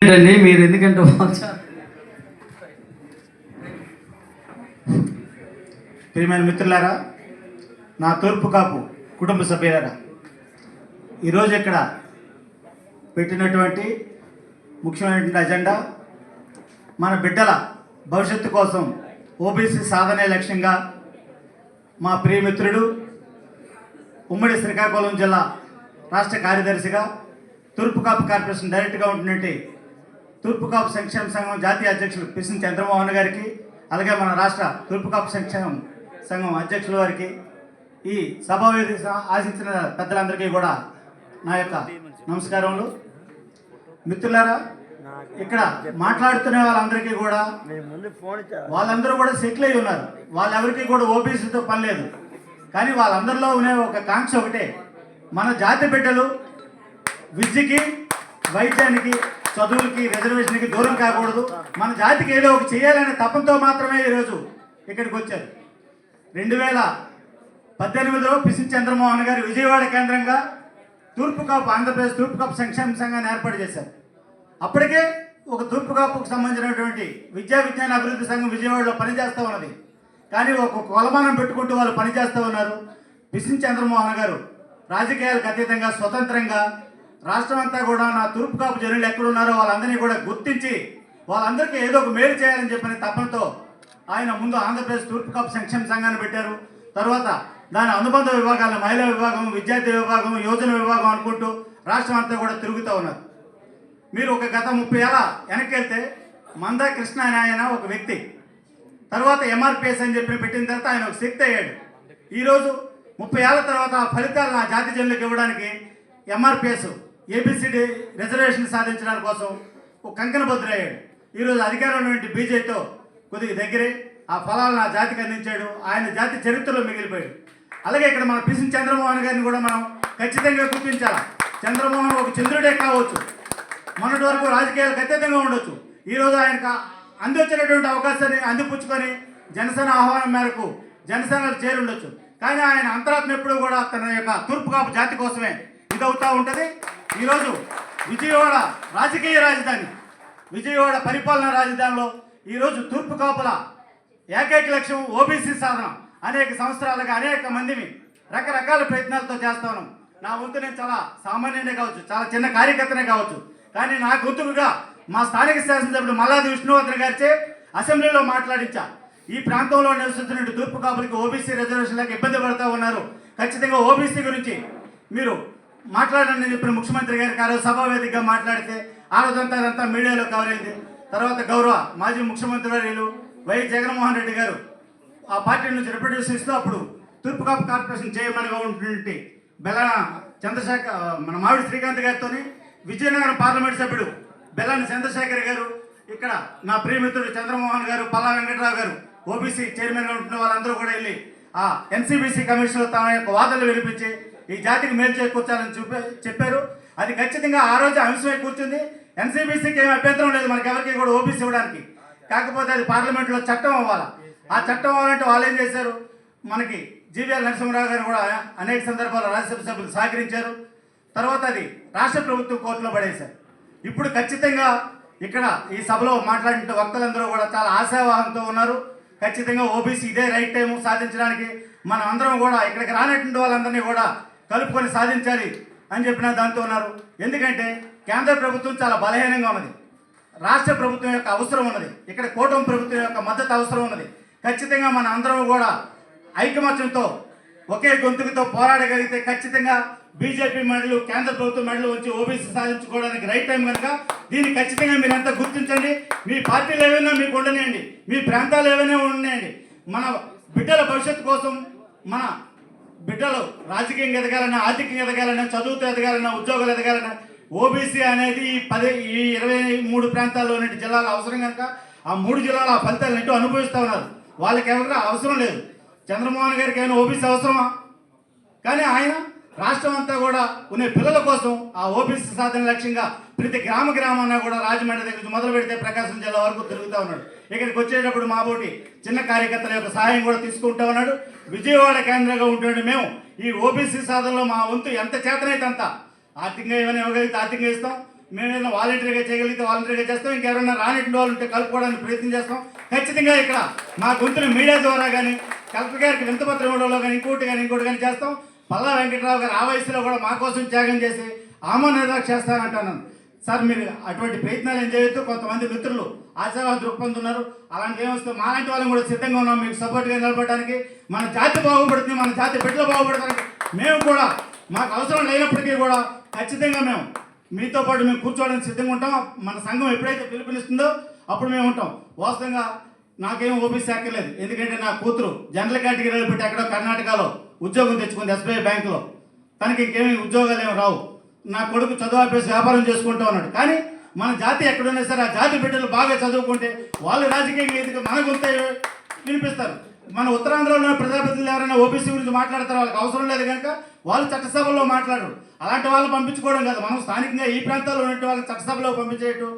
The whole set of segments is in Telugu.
ఏంటండి మీరు ఎందుకంటే ప్రియమైన మిత్రులారా, నా తూర్పు కాపు కుటుంబ సభ్యులారా, ఈరోజు ఇక్కడ పెట్టినటువంటి ముఖ్యమైనటువంటి అజెండా మన బిడ్డల భవిష్యత్తు కోసం ఓబీసీ సాధనే లక్ష్యంగా మా ప్రియమిత్రుడు ఉమ్మడి శ్రీకాకుళం జిల్లా రాష్ట్ర కార్యదర్శిగా తూర్పు కాపు కార్పొరేషన్ డైరెక్ట్గా ఉంటున్నట్టు తూర్పు కాపు సంక్షేమ సంఘం జాతీయ అధ్యక్షులు పిసిని చంద్రమోహన్ గారికి, అలాగే మన రాష్ట్ర తూర్పు కాపు సంక్షేమ సంఘం అధ్యక్షుల వారికి, ఈ సభావేదిక ఆశించిన పెద్దలందరికీ కూడా నా యొక్క నమస్కారములు. మిత్రులారా, ఇక్కడ మాట్లాడుతున్న వాళ్ళందరికీ కూడా వాళ్ళందరూ కూడా సెటిల్ అయి ఉన్నారు. వాళ్ళెవరికి కూడా ఓబీసీతో పని లేదు. కానీ వాళ్ళందరిలో ఉన్న ఒక కాంక్ష ఒకటే, మన జాతి బిడ్డలు విద్యకి, వైద్యానికి, చదువులకి, రిజర్వేషన్కి దూరం కాకూడదు, మన జాతికి ఏదో ఒక చేయాలనే తపంతో మాత్రమే ఈరోజు ఇక్కడికి వచ్చారు. 2018లో పిసిని చంద్రమోహన్ గారు విజయవాడ కేంద్రంగా తూర్పు కాపు ఆంధ్రప్రదేశ్ తూర్పు కాపు సంక్షేమ సంఘాన్ని ఏర్పాటు చేశారు. అప్పటికే ఒక తూర్పు కాపుకు సంబంధించినటువంటి విద్యా విజ్ఞాన అభివృద్ధి సంఘం విజయవాడలో పనిచేస్తూ ఉన్నది. కానీ ఒక కొలమానం పెట్టుకుంటూ వాళ్ళు పనిచేస్తూ ఉన్నారు. పిసిని చంద్రమోహన్ గారు రాజకీయాలకు అతీతంగా స్వతంత్రంగా రాష్ట్రం అంతా కూడా నా తూర్పు కాపు జనులు ఎక్కడున్నారో వాళ్ళందరినీ కూడా గుర్తించి వాళ్ళందరికీ ఏదో ఒక మేలు చేయాలని చెప్పిన తపనతో ఆయన ముందు ఆంధ్రప్రదేశ్ తూర్పు కాపు సంక్షేమ సంఘాన్ని పెట్టారు. తర్వాత దాని అనుబంధ విభాగాలను మహిళా విభాగం, విద్యార్థి విభాగం, యోజన విభాగం అనుకుంటూ రాష్ట్రం అంతా కూడా తిరుగుతూ ఉన్నారు. మీరు ఒక గత 30 ఏళ్ళ వెనక్కి వెళ్తే మందా కృష్ణ అనే ఆయన ఒక వ్యక్తి, తర్వాత ఎంఆర్పిఎస్ అని చెప్పి పెట్టిన తర్వాత ఆయన ఒక శక్తి అయ్యాడు. ఈరోజు 30 ఏళ్ళ తర్వాత ఆ ఫలితాలు నా జాతి జనులకు ఇవ్వడానికి ఎంఆర్పిఎస్ ఏబిసిడి రిజర్వేషన్ సాధించడానికి కోసం ఒక కంకణబద్దులయ్యాడు. ఈరోజు అధికారంలో ఉన్నటువంటి బీజేపీతో కొద్దిగా దగ్గరే ఆ ఫలాలు నా జాతికి అందించాడు. ఆయన జాతి చరిత్రలో మిగిలిపోయాడు. అలాగే ఇక్కడ మన పిసిని చంద్రమోహన్ గారిని కూడా మనం ఖచ్చితంగా గుర్తించాలి. చంద్రమోహన్ ఒక చంద్రుడే కావచ్చు, మొన్నటి వరకు రాజకీయాలకు అత్యధికంగా ఉండొచ్చు. ఈరోజు ఆయనకు అందించినటువంటి అవకాశాన్ని అందిపుచ్చుకొని జనసేన ఆహ్వానం మేరకు జనసేనలు చేరుండొచ్చు. కానీ ఆయన అంతరాత్మ ఎప్పుడు కూడా తన యొక్క తూర్పు కాపు జాతి కోసమే ఇదవుతూ ఉంటుంది. ఈరోజు విజయవాడ రాజకీయ రాజధాని, విజయవాడ పరిపాలనా రాజధానిలో ఈరోజు తూర్పు కాపుల ఏకైక లక్ష్యం ఓబీసీ సాధన. అనేక సంవత్సరాలుగా అనేక మందిని రకరకాల ప్రయత్నాలతో చేస్తా ఉన్నాం. నా వంతు నేను చాలా సామాన్యుడే కావచ్చు, చాలా చిన్న కార్యకర్తనే కావచ్చు, కానీ నా గుర్తుగా మా స్థానిక శాసనసభ్యుడు మల్లాది విష్ణువర్ధన్ గారిచే అసెంబ్లీలో మాట్లాడించా. ఈ ప్రాంతంలో నివసిస్తున్న తూర్పు కాపులకి ఓబీసీ రిజర్వేషన్లకు ఇబ్బంది పడుతూ ఉన్నారు, ఖచ్చితంగా ఓబీసీ గురించి మీరు మాట్లాడండి అని చెప్పిన ముఖ్యమంత్రి గారికి ఆ రోజు సభావేదికగా మాట్లాడితే ఆ రోజంతా అదంతా మీడియాలో కవర్ అయింది. తర్వాత గౌరవ మాజీ ముఖ్యమంత్రి వర్యులు వైఎస్ జగన్మోహన్ రెడ్డి గారు ఆ పార్టీ నుంచి రిప్రజెంటేషన్ ఇస్తూ అప్పుడు తూర్పు కాపు కార్పొరేషన్ చేయమనిగా ఉంటున్నటువంటి బెల్లాన చంద్రశేఖర్ మన మావిడి శ్రీకాంత్ గారితో విజయనగరం పార్లమెంట్ సభ్యుడు బెల్లాని చంద్రశేఖర్ గారు, ఇక్కడ నా ప్రియమిత్రుడు చంద్రమోహన్ గారు, పల్లా వెంకటరావు గారు ఓబీసీ చైర్మన్గా ఉంటున్న వాళ్ళందరూ కూడా వెళ్ళి ఆ ఎన్సీబీసీ కమిషన్లో తమ యొక్క వాదనలు వినిపించి ఈ జాతికి మేలు చేకూర్చాలని చెప్పారు. అది ఖచ్చితంగా ఆ రోజు అంశమై కూర్చుంది. ఎన్సీబీసీకి ఏమి అభ్యంతరం లేదు మనకి ఎవరికి కూడా ఓబీసీ ఇవ్వడానికి. కాకపోతే అది పార్లమెంట్లో చట్టం అవ్వాలి. ఆ చట్టం అవ్వాలంటే వాళ్ళు ఏం చేశారు, మనకి జీవీఎల్ నరసింహరావు గారు కూడా అనేక సందర్భాల్లో రాజ్యసభ సభ్యులు సహకరించారు. తర్వాత అది రాష్ట్ర ప్రభుత్వం కోర్టులో పడేశారు. ఇప్పుడు ఖచ్చితంగా ఇక్కడ ఈ సభలో మాట్లాడిన వక్తలందరూ కూడా చాలా ఆశావాహంతో ఉన్నారు. ఖచ్చితంగా ఓబీసీ ఇదే రైట్ టైం సాధించడానికి మనం అందరం కూడా ఇక్కడికి రానటువంటి వాళ్ళందరినీ కూడా కలుపుకొని సాధించాలి అని చెప్పిన దాంతో ఉన్నారు. ఎందుకంటే కేంద్ర ప్రభుత్వం చాలా బలహీనంగా ఉన్నది, రాష్ట్ర ప్రభుత్వం యొక్క అవసరం ఉన్నది, ఇక్కడ కూటమి ప్రభుత్వం యొక్క మద్దతు అవసరం ఉన్నది. ఖచ్చితంగా మన అందరం కూడా ఐకమత్యంతో ఒకే గొంతుకుతో పోరాడగలిగితే ఖచ్చితంగా బీజేపీ మెడలు, కేంద్ర ప్రభుత్వం మెడలు వచ్చి ఓబీసీ సాధించుకోవడానికి రైట్ టైం కనుక దీన్ని ఖచ్చితంగా మీరంతా గుర్తించండి. మీ పార్టీలు ఏవైనా మీకు ఉండనియండి, మీ ప్రాంతాలు ఏవైనా ఉండనియండి, మన బిడ్డల భవిష్యత్తు కోసం, మన బిడ్డలు రాజకీయంగా ఎదగాలన్నా, ఆర్థికంగా ఎదగాలన్నా, చదువుతో ఎదగాలన్నా, ఉద్యోగాలు ఎదగాలన్నా ఓబీసీ అనేది ఈ 23 ప్రాంతాల్లో ఉన్న జిల్లాల అవసరం కనుక ఆ 3 జిల్లాల ఆ ఫలితాలను ఎటు అనుభవిస్తూ ఉన్నారు. వాళ్ళకి ఎవరికీ అవసరం లేదు. చంద్రమోహన్ గారికి అయినా ఓబీసీ అవసరమా? కానీ ఆయన రాష్ట్రం అంతా కూడా ఉన్న పిల్లల కోసం ఆ ఓబీసీ సాధన లక్ష్యంగా ప్రతి గ్రామాన్నా కూడా రాజమండ్రి దగ్గర నుంచి మొదలు పెడితే ప్రకాశం జిల్లా వరకు తిరుగుతూ ఉన్నాడు. ఇక్కడికి వచ్చేటప్పుడు మాబోటి చిన్న కార్యకర్తల యొక్క సహాయం కూడా తీసుకుంటూ ఉన్నాడు. విజయవాడ కేంద్రంగా ఉంటున్నాడు. మేము ఈ ఓబీసీ సాధనలో మా వంతు ఎంత చేతనైతే అంత ఆర్థికంగా ఏమైనా ఇవ్వగలిగితే ఆర్థికంగా ఇస్తాం, మేము ఏదైనా వాలంటీర్గా చేయగలిగితే వాలంటీర్గా చేస్తాం, ఇంకెవరైనా రానిటువంటి వాళ్ళు ఉంటే కలుపుకోవడానికి ప్రయత్నం చేస్తాం. ఖచ్చితంగా ఇక్కడ మా గొంతుని మీడియా ద్వారా కానీ కలెక్టర్ గారికి వింతపత్రం ఇవ్వడంలో కానీ ఇంకోటి కానీ చేస్తాం. పల్లా వెంకట్రావు గారు ఆ వయసులో కూడా మా కోసం త్యాగం చేసి ఆమోదం చేస్తానంటున్నాను. సార్ మీరు అటువంటి ప్రయత్నాలు ఏం చేయొద్దు. కొంతమంది మిత్రులు ఆశావాద దృక్పథం ఉన్నారు, అలాంటి ఏమొస్తే మాలాంటి వాళ్ళని కూడా సిద్ధంగా ఉన్నాం మీకు సపోర్ట్గా నిలబడడానికి. మన జాతి బాగుపడుతుంది, మన జాతి బిడ్డలు బాగుపడడానికి మేము కూడా మాకు అవసరం లేనప్పటికీ కూడా ఖచ్చితంగా మేము మీతో పాటు మేము కూర్చోవడానికి సిద్ధంగా ఉంటాం. మన సంఘం ఎప్పుడైతే పిలుపునిస్తుందో అప్పుడు మేము ఉంటాం. వాస్తవంగా నాకేం ఓబీసీ అక్కర్లేదు, ఎందుకంటే నా కూతురు జనరల్ కేటగిరీలో పెట్టి ఎక్కడో కర్ణాటకలో ఉద్యోగం తెచ్చుకుంది ఎస్బీఐ బ్యాంకులో. తనకి ఇంకేమీ ఉద్యోగాలు ఏమి రావు. నా కొడుకు చదువు ఆపేసి వ్యాపారం చేసుకుంటూ ఉన్నాడు. కానీ మన జాతి ఎక్కడున్నా సరే ఆ జాతి బిడ్డలు బాగా చదువుకుంటే వాళ్ళు రాజకీయంగా ఎదుగు మన గుంత వినిపిస్తారు. మన ఉత్తరాంధ్రలో ప్రజాప్రతినిధులు ఎవరైనా ఓబీసీ గురించి మాట్లాడతారు, వాళ్ళకి అవసరం లేదు కనుక వాళ్ళు చట్టసభల్లో మాట్లాడరు. అలాంటి వాళ్ళు పంపించుకోవడం కాదు, మనం స్థానికంగా ఈ ప్రాంతాల్లో ఉన్న వాళ్ళకి చట్టసభలో పంపించేట్టు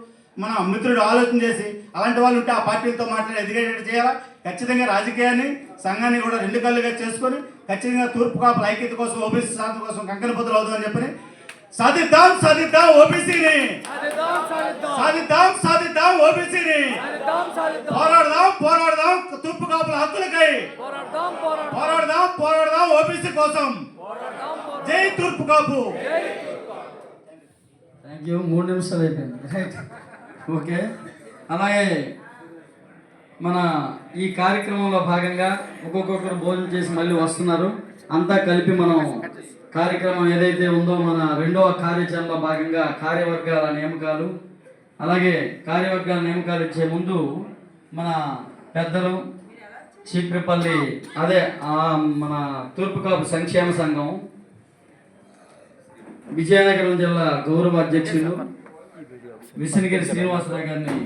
మన మిత్రుడు ఆలోచన చేసి అలాంటి వాళ్ళు ఉంటే ఆ పార్టీలతో మాట్లాడి ఎదిగేటట్టు చేయాలా. ఖచ్చితంగా రాజకీయాన్ని సంఘాన్ని కూడా రెండు కళ్ళుగా చేసుకొని ఖచ్చితంగా తూర్పు కాపుల ఐక్యత కోసం ఓబీసీ సాధన కోసం కంకణ బదులు అవుతుందని చెప్పని సాధిద్దాం ఓబీసీని, సాధిద్దాం ఓబీసీని, పోరాడదాం తూర్పు కాపుల హక్కులకై, పోరాడదాం ఓబీసీ కోసం. జై తూర్పు కాపు. Thank you. 3 నిమిషాలు అయిపోయింది. Right, okay. అలాగే మన ఈ కార్యక్రమంలో భాగంగా ఒక్కొక్కరు భోజనం చేసి మళ్ళీ వస్తున్నారు. అంతా కలిపి మనం కార్యక్రమం ఏదైతే ఉందో మన రెండవ కార్యాచరణలో భాగంగా కార్యవర్గాల నియామకాలు, అలాగే కార్యవర్గాల నియామకాలు ఇచ్చే ముందు మన పెద్దలు చీప్రిపల్లి మన తూర్పుకాపు సంక్షేమ సంఘం విజయనగరం జిల్లా గౌరవ అధ్యక్షులు విసనగిరి శ్రీనివాసరావు గారిని